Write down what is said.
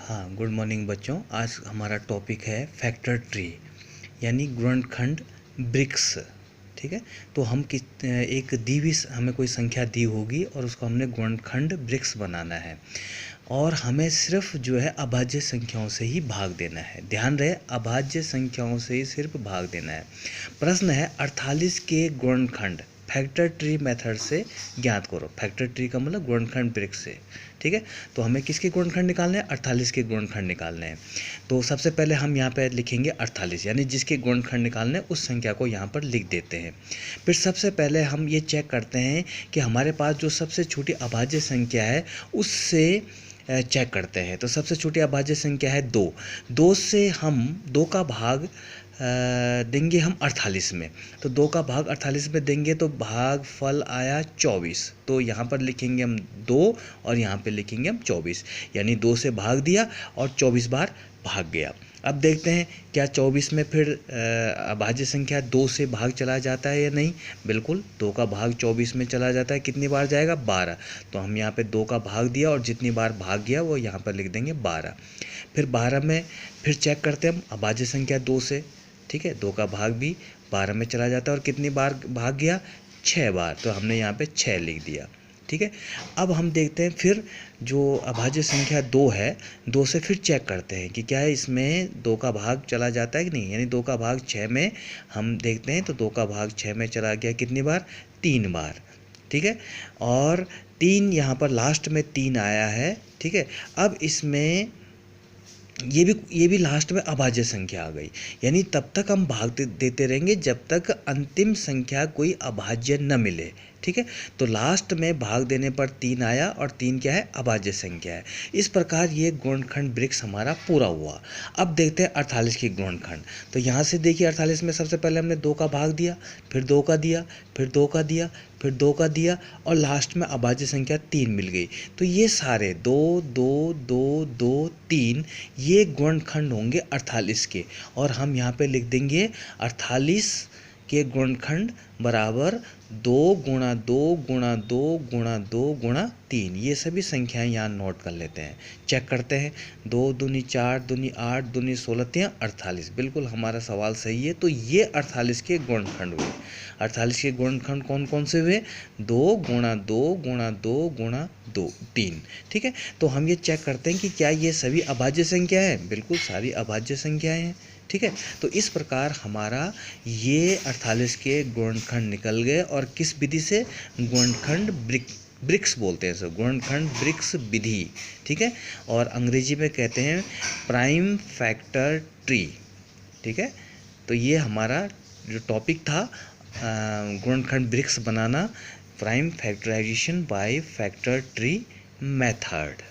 हाँ, good morning बच्चों। आज हमारा टॉपिक है फैक्टर ट्री यानी गुणनखंड ब्रिक्स। ठीक है, तो हम एक दी हुई हमें कोई संख्या दी होगी और उसको हमने गुणनखंड ब्रिक्स बनाना है और हमें सिर्फ जो है अभाज्य संख्याओं से ही भाग देना है। ध्यान रहे, अभाज्य संख्याओं से ही सिर्फ भाग देना है। प्रश्न है 48 के गुणनखंड फैक्टर ट्री मेथड से ज्ञात करो। फैक्टर ट्री का मतलब गुणनखंड ब्रिक्स से। ठीक है, तो हमें किसके गुणनखंड निकालने हैं? 48 के गुणनखंड निकालने हैं। तो सबसे पहले हम यहाँ पे लिखेंगे 48, यानी जिसके गुणनखंड निकालने हैं उस संख्या को यहाँ पर लिख देते हैं। फिर सबसे पहले हम ये चेक करते हैं कि हमारे पास जो सबसे छोटी अभाज्य संख्या है उससे चेक करते हैं। तो सबसे छोटी अभाज्य संख्या है 2। 2 से हम 2 का भाग देंगे हम 48 में। तो 2 का भाग 48 में देंगे तो भाग फल आया 24। तो यहाँ पर लिखेंगे हम 2 और यहाँ पे लिखेंगे हम 24, यानी 2 से भाग दिया और 24 बार भाग गया। अब देखते हैं क्या 24 में फिर अभाज्य संख्या 2 से भाग चला जाता है या नहीं। बिल्कुल, 2 का भाग 24 में चला जाता है। कितनी बार जाएगा? 12। तो हम यहाँ पे 2 का भाग दिया और जितनी बार भाग गया वो यहाँ पर लिख देंगे 12। फिर 12 में फिर चेक करते हैं हम अभाज्य संख्या 2 से। ठीक है, 2 का भाग भी 12 में चला जाता है और कितनी बार भाग गया? 6 बार। तो हमने यहाँ पे 6 लिख दिया। ठीक है, अब हम देखते हैं फिर जो अभाज्य संख्या 2 है, 2 से फिर चेक करते हैं कि क्या है इसमें 2 का भाग चला जाता है कि नहीं। यानी 2 का भाग 6 में हम देखते हैं तो 2 का भाग 6 में चला गया। कितनी बार? 3 बार। ठीक है, और 3 यहाँ पर लास्ट में 3 आया है। ठीक है, अब इसमें ये भी लास्ट में अभाज्य संख्या आ गई, यानी तब तक हम भाग देते रहेंगे जब तक अंतिम संख्या कोई अभाज्य न मिले। ठीक है, तो लास्ट में भाग देने पर 3 आया और 3 क्या है? अभाज्य संख्या है। इस प्रकार ये गुणनखंड ब्रिक्स हमारा पूरा हुआ। अब देखते हैं 48 की गुणनखंड। तो यहाँ से देखिए 48 में सबसे पहले हमने 2 का भाग दिया, फिर 2 का दिया, फिर 2 का दिया, फिर 2 का दिया और लास्ट में अभाज्य संख्या 3 मिल गई। तो ये सारे 2 2 2 2 3 ये गुणनखंड होंगे 48 के और हम यहाँ पे लिख देंगे 48 के गुणनखंड बराबर 2 गुणा 2 गुणा 2 गुणा 2 गुणा 3। ये सभी संख्याएं यहाँ नोट कर लेते हैं। चेक करते हैं, 2 दूनी 4 दूनी 8 दूनी 16 3 48। बिल्कुल हमारा सवाल सही है। तो ये 48 के गुणनखंड हुए। 48 के गुणनखंड कौन कौन से हुए? 2 गुणा 2 गुणा 2 गुणा 2 3। ठीक है, तो हम ये चेक करते हैं कि क्या ये सभी अभाज्य संख्या है। बिल्कुल सारी अभाज्य संख्याएं हैं। ठीक है, तो इस प्रकार हमारा ये 48 के गुणनखंड निकल गए और किस विधि से? गुणनखंड ब्रिक्स बोलते हैं इसे, गुणनखंड ब्रिक्स विधि। ठीक है, और अंग्रेजी में कहते हैं प्राइम फैक्टर ट्री। ठीक है, तो ये हमारा जो टॉपिक था गुणनखंड ब्रिक्स बनाना, prime factorization by factor tree method.